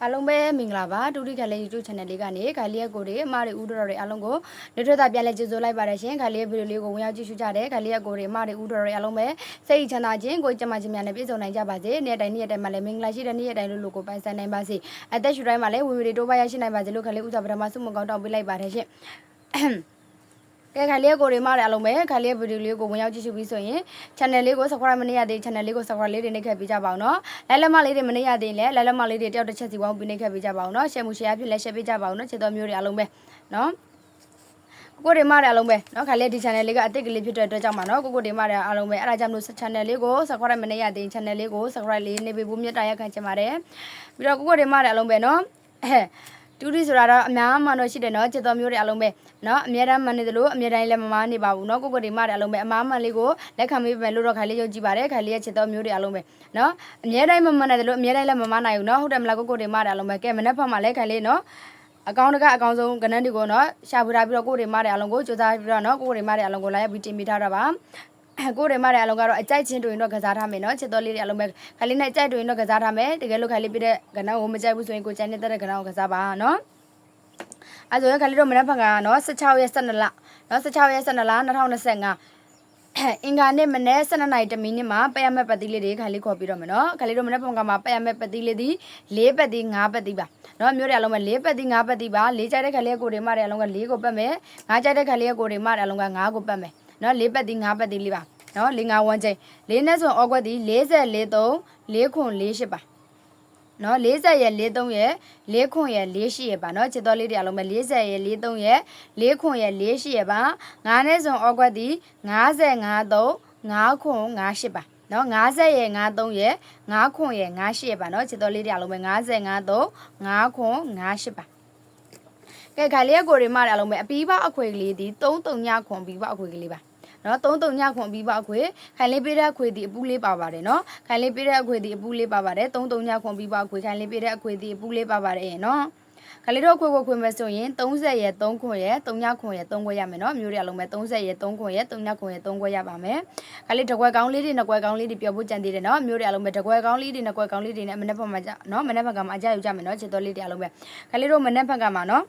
အားလုံးပဲမင်္ဂလာပါဒုတိယခလေး YouTube channel လေးကနေခလေးရဲ့ကိုတွေအမတွေဦးတော်တွေအားလုံးကိုနေ့ထွက်တာပြန်လဲကျေးဇူးလိုက်ပါတယ်ရှင်ခလေးရဲ့ဗီဒီယိုလေးကိုဝင်ရောက်ကြည့်ရှုကြတယ်ခလေးရဲ့ကိုတွေအမတွေဦးတော်တွေအားလုံးပဲစိတ်ချမ်းသာခြင်းကိုကြမ်းမာခြင်းများနဲ့ပြည့်စုံနိုင်ကြပါစေနေ့တိုင်းနေ့တိုင်းမှာလည်းမင်္ဂလာရှိတဲ့နေ့တိုင်းလို့ကိုပိုင်ဆိုင်နိုင်ပါစေအသက်ရှူတိုင်းမှာလည်းဝီဝီတွေတိုးပါရရှိနိုင်ပါစေလို့ခလေးဦးစွာပထမဆုမကောင်းတောင်းပေးလိုက်ပါတယ်ရှင်ကဲခါလေးကိုတွေမရအားလုံးပဲခါလေးဗီဒီယိုလေးကိုဝင်ရောက်ကြည့်ရှုပြီးဆိုရင် channel လေးကို subscribe မနေရသေး channel လေးကို subscribe လေးတွေနှိပ်ခဲ့ပေးကြပါအောင်နော်လိုက်လက်မလေးတွေမနေရသေးလဲလိုက်လက်မလေးတွေတယောက်တစ်ချက်စီဝေါင်းပြီးနှိပ်ခဲ့ပေးကြပါအောင်နော် share မှု share ဖြစ်လဲ share ပေးကြပါအောင်နော်ချစ်တော်မျိုးတွေအားလုံးပဲနော်ကိုတွေမရအားလုံးပဲနော်ခါလေးဒီ channel လေးကအသစ်ကလေးဖြစ်တဲ့အတွက်ကြောင့်ပါနော်ကိုတွေမရအားလုံးပဲအဲ့ဒါကြောင့်မလို့ channel လေးကို subscribe မနေရသေး channel လေးကို subscribe လေးနေပေးဖို့မြတ်တာရက်ခံချင်ပါတယ်ပြီးတော့ကိုတွေမရအားလုံးပဲနော်တူရီဆိုတာတော့အများမှတော့ရှိတယ်နော်ချစ်တော်မျိုးတွေအားလုံးပဲနော်အများတမ်းမှန်နေသလိုအများတိုင်းလည်းမမားနေပါဘူးနော်ကိုတွေမရအားလုံးပဲအမားမှန်လေးကိုလက်ခံပေးမယ်လို့တော့ခါလေးယုံကြည်ပါတယ်ခါလေးရဲ့ချစ်တော်မျိုးတွေအားလုံးပဲနော်အများတိုင်းမမှန်နေသလိုအများတိုင်းလည်းမမားနိုင်ဘူးနော်ဟုတ်တယ်မလားကိုတွေမရအားလုံးပဲကဲမနေ့ဖက်မှာလည်းခါလေးနော်အကောင့်တကအကောင့်ဆုံးကဏ္ဍတွေကိုနော်ရှာဖွေထားပြီးတော့ကိုတွေမရအားလုံးကိုစူးစမ်းပြီးတော့နော်ကိုတွေမရအားလုံးကိုလာရောက်ပြီးတင်ပေးထားတာပါကိုတွေမရအားလုံးကတော့အကြိုက်ချင်းတွေတော့ကစားထားမယ်နော်ချစ်တော်လေးတွေအားလုံးပဲခါလေးနဲ့အကြိုက်တွေတော့ကစားထားမယ်တကယ်လို့ခါလေးပြတဲ့ကဏ္ဍကိုမကြိုက်ဘူးဆိုရင်ကိုချန်နေတဲ့ကဏ္ဍကိုကစားပါနော်အဲ့ဆိုရင်ခါလေးတို့မနေ့ဖက်ကနော်16ရက်12လနော်16ရက်12လ2025အင်္ဂါနေ့မနေ့12နာရီတမီနစ်မှာပက်ရမဲ့ပတ်သီးလေးတွေခါလေးခေါ်ပြီးတော့မယ်နော်ခါလေးတို့မနေ့ဖက်ကမှာပက်ရမဲ့ပတ်သီးလေးဒီ4ပတ်သီး5ပတ်သီးပါနော်မျိုးတွေအလုံးပဲ4ပတ်သီး5ပတ်သီးပါ4ကြိုက်တဲ့ခါလေးကိုတွေမတဲ့အလုံးက4ကိုပတ်မယ်5ကြိုက်တဲ့ခါလေးကိုတွေမတဲ့အလုံးက5ကိုပတ်မယ်နော်4ပတ်သီး5ပတ်သီးလေးပါနော်4 5 1ချိန်4နဲ့ဆိုဩကွက်ဒီ44 3 4ခွန်48ပါနော်40ရဲ့43ရဲ့4ခွန်ရဲ့48ရဲ့ပါနော်ချစ်တော်လေးတွေအားလုံးပဲ40ရဲ့43ရဲ့4ခွန်ရဲ့48ရဲ့ပါ9နဲ့ဆိုဩကွက်ဒီ55 3 5ခွန်58ပါနော်50ရဲ့53ရဲ့5ခွန်ရဲ့58ရဲ့ပါနော်ချစ်တော်လေးတွေအားလုံးပဲ55 3 5ခွန်58ပါကဲခါလေးကိုတွေမရအားလုံးပဲအပီးပါအခွေကလေးဒီ3 3ညခွန်ပြီးပါအခွေကလေးပါနော်3 3ညခွန်ပြီးပါအခွေခိုင်လေးပေးတဲ့အခွေဒီအပူးလေးပါပါတယ်နော်ခိုင်လေးပေးတဲ့အခွေဒီအပူးလေးပါပါတယ်3 3ညခွန်ပြီးပါအခွေခိုင်လေးပေးတဲ့အခွေဒီအပူးလေးပါပါတယ်နော်ခလေးတို့အခွေကိုခွေမယ်ဆိုရင်30ရဲ့3ခွန်ရဲ့3ညခွန်ရဲ့3ခွဲရမယ်နော်မျိုးတွေအလုံးပဲ30ရဲ့3ခွန်ရဲ့3ညခွန်ရဲ့3ခွဲရပါမယ်ခလေးတကွက်ကောင်းလေးတွေနှစ်ကွက်ကောင်းလေးတွေပြောဖို့ကြံသေးတယ်နော်မျိုးတွေအလုံးပဲတကွက်ကောင်းလေးတွေနှစ်ကွက်ကောင်းလေးတွေနဲ့မနေ့ဖက်မှာကြာနော်မနေ့ဖက်ကမှာအကြယူကြမယ်နော်ချစ်တော်လေးတွေအလုံးပဲခလေးတို့မနေ့ဖက်ကမှာနော်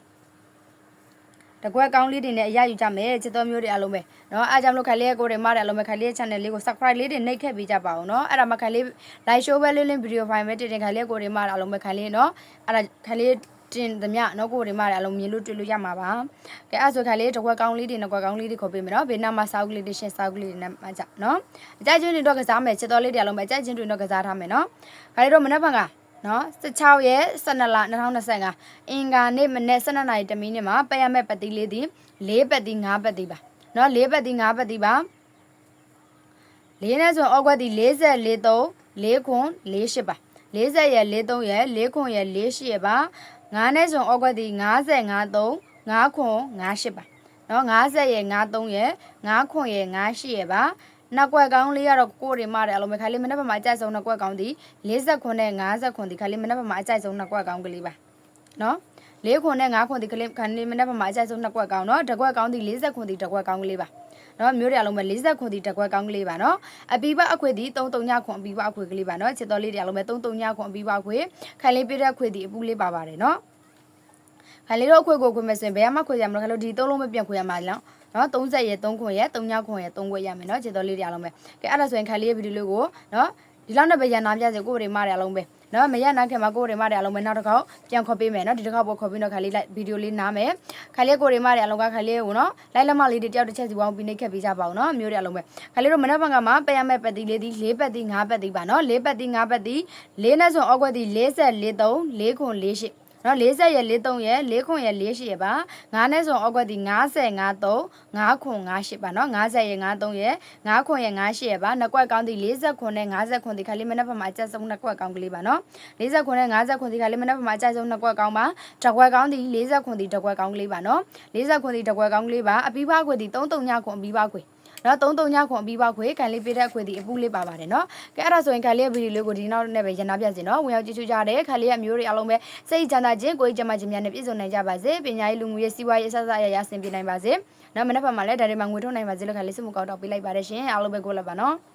တကွက်ကောင်းလေးတွေနဲ့အရယူကြမယ်ချစ်တော်မျိုးတွေအားလုံးပဲเนาะအားကြောင့်လို့ခလေးကိုတွေမတယ်အားလုံးပဲခလေး channel လေးကို subscribe လေးတွေနှိပ်ခဲ့ပေးကြပါဦးเนาะအဲ့ဒါမှခလေး live show ပဲလေး video file ပဲတင်ခလေးကိုတွေမတယ်အားလုံးပဲခလေးเนาะအဲ့ဒါခလေးတင်သမျှเนาะကိုတွေမတယ်အားလုံးမြင်လို့တွေ့လို့ရမှာပါကဲအဲ့ဆိုခလေးတကွက်ကောင်းလေးတွေနှစ်ကွက်ကောင်းလေးတွေခေါ်ပေးမယ်เนาะဘေးနားမှာစောက်ကလေးတွေရှင်းစောက်ကလေးတွေနဲ့မှကြเนาะအကြိုက်ချင်းတွေတော့ကစားမယ်ချစ်တော်လေးတွေအားလုံးပဲအကြိုက်ချင်းတွေတော့ကစားထားမယ်เนาะခလေးတို့မနေ့ကနော်16ရက်12လ2025အင်္ဂါနေ့မနေ့12နာရီတမီနစ်မှာပက်ရမဲ့ပတ်သီးလေးဒီ4ပတ်သီး5ပတ်သီးပါနော်4ပတ်သီး5ပတ်သီးပါ4နဲ့ဆိုဩကွက်ဒီ44 3 4ခွန်48ပါ40ရဲ့43ရဲ့4ခွန်ရဲ့48ရဲ့ပါ9နဲ့ဆိုဩကွက်ဒီ55 3 5ခွန်58ပါနော်50ရဲ့53ရဲ့5ခွန်ရဲ့58ရဲ့ပါနောက်ကွက်ကောင်းလေးကတော့ကိုတွေမတယ်အလုံးပဲခါလေးမနေ့ကမှအကြိုက်ဆုံးနောက်ကွက်ကောင်းဒီ40ခွန်နဲ့50ခွန်ဒီခါလေးမနေ့ကမှအကြိုက်ဆုံးနောက်ကွက်ကောင်းကလေးပါနော်4ခွန်နဲ့5ခွန်ဒီခါလေးမနေ့ကမှအကြိုက်ဆုံးနောက်ကွက်ကောင်းနော်တစ်ကွက်ကောင်းဒီ40ခွန်ဒီတစ်ကွက်ကောင်းကလေးပါနော်မျိုးတွေအလုံးပဲ40ခွန်ဒီတစ်ကွက်ကောင်းကလေးပါနော်အပီးပအခွေဒီ3 3ညခွန်အပီးပအခွေကလေးပါနော်ချစ်တော်လေးတွေအလုံးပဲ3 3ညခွန်အပီးပအခွေခါလေးပြတဲ့အခွေဒီအပူလေးပါပါတယ်နော်ခါလေးတော့အခွေကိုခွေမယ်ဆိုရင်ဘယ်မှာခွေရမလဲခါလို့ဒီ3လုံးမပြန်ခွေရမှာလားနော်30ရဲ့3ခွန်ရဲ့3ညခွန်ရဲ့3ခွဲရမယ်နော်ချစ်တော်လေးတွေအားလုံးပဲကဲအဲ့ဒါဆိုရင်ခါလေးရဲ့ဗီဒီယိုလေးကိုနော်ဒီလောက်နဲ့ပဲရန်နာပြစေကိုတွေမတယ်အားလုံးပဲနော်မရနာခင်မှာကိုတွေမတယ်အားလုံးပဲနောက်တစ်ခေါက်ပြန်ခေါ်ပေးမယ်နော်ဒီတစ်ခေါက်ပေါ်ခေါ်ပြီးတော့ခါလေးလိုက်ဗီဒီယိုလေးနားမယ်ခါလေးကိုတွေမတယ်အားလုံးကခါလေးကိုနော်လိုက်လက်မလေးတွေတယောက်တစ်ချက်စီဝေါင်းပြီးနှိပ်ခဲ့ပေးကြပါဦးနော်မျိုးတွေအားလုံးပဲခါလေးတို့မနေ့ကမှပက်ရမဲ့ပတ်သီးလေးဒီ4ပတ်သီး5ပတ်သီးပါနော်4ပတ်သီး5ပတ်သီး4နဲ့ဆိုဩကွက်ဒီ44 3 4ခွန်48နော်40ရဲ့43ရဲ့4ခွန်ရဲ့48ရဲ့ပါ9နဲ့ဆိုဩကွက်ဒီ55 3 5ခွန်58ပါနော်50ရဲ့53ရဲ့5ခွန်ရဲ့58ရဲ့ပါနှစ်ကွက်ကောင်းဒီ40ခွန်နဲ့50ခွန်ဒီခါလေးမနေ့ကမှအကျဆုံးနှစ်ကွက်ကောင်းကလေးပါနော်40ခွန်နဲ့50ခွန်ဒီခါလေးမနေ့ကမှအကျဆုံးနှစ်ကွက်ကောင်းပါတစ်ကွက်ကောင်းဒီ40ခွန်ဒီတစ်ကွက်ကောင်းကလေးပါနော်40ခွန်ဒီတစ်ကွက်ကောင်းကလေးပါအပီးပါခွေဒီ3 3ညခွန်အပီးပါခွေနော်3 3ညခွန်အပီးပါခွေကန်လေးပေးတဲ့ခွေဒီအပူလေးပါပါတယ်နော်ကဲအဲ့ဒါဆိုရင်ကန်လေးရဲ့ဗီဒီယိုလေးကိုဒီနောက်နဲ့ပဲရန်နာပြစီနော်ဝင်ရောက်ကြည့်ရှုကြတယ်ခါလေးရဲ့မျိုးတွေအားလုံးပဲစိတ်ချမ်းသာခြင်းကိုယ်ကြမ်းမာခြင်းများနဲ့ပြည့်စုံနိုင်ကြပါစေပညာရေးလူမှုရေးစီးပွားရေးအစအစအရာဆင်ပြေနိုင်ပါစေနော်မနေ့ကမှလည်းဒါတွေမှာငွေထုတ်နိုင်ပါစေလို့ခါလေးစမှုကောက်တော့ပေးလိုက်ပါတယ်ရှင်အားလုံးပဲကိုလာပါနော်